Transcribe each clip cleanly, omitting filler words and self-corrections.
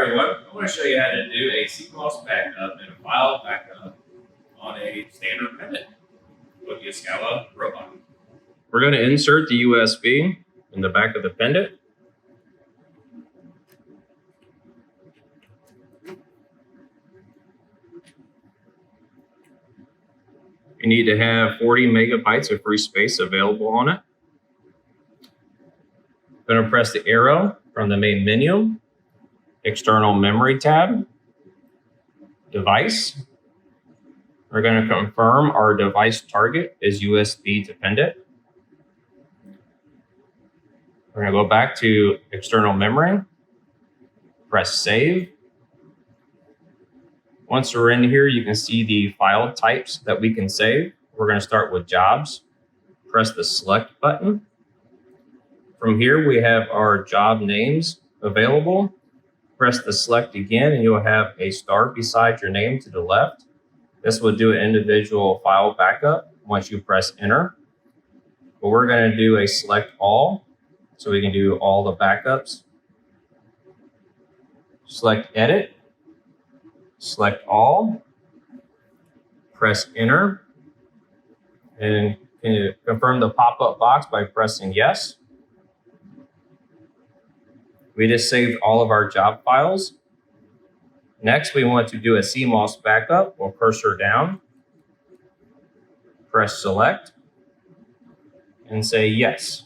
everyone, I want to show you how to do a CMOS backup and a file backup on a standard pendant with Yaskawa robot. We're going to insert the USB in the back of the pendant. You need to have 40 megabytes of free space available on it. I'm going to press the arrow from the main menu, external memory tab, device. We're going to confirm our device target is USB to pendant. We're going to go back to external memory, press save. Once we're in here, you can see the file types that we can save. We're going to start with jobs. Press the select button. From here, we have our job names available. Press the select again, and you'll have a star beside your name to the left. This will do an individual file backup once you press enter. But we're going to do a select all, so we can do all the backups. Select edit, select all, press enter, and can you confirm the pop-up box by pressing yes. We just saved all of our job files. Next, we want to do a CMOS backup. We'll cursor down, press select, and say yes.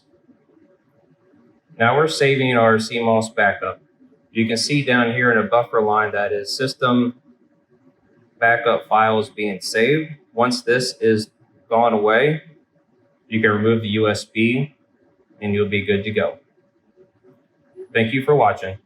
Now we're saving our CMOS backup. You can see down here in a buffer line that is system backup files being saved. Once this is gone away, you can remove the USB and you'll be good to go. Thank you for watching.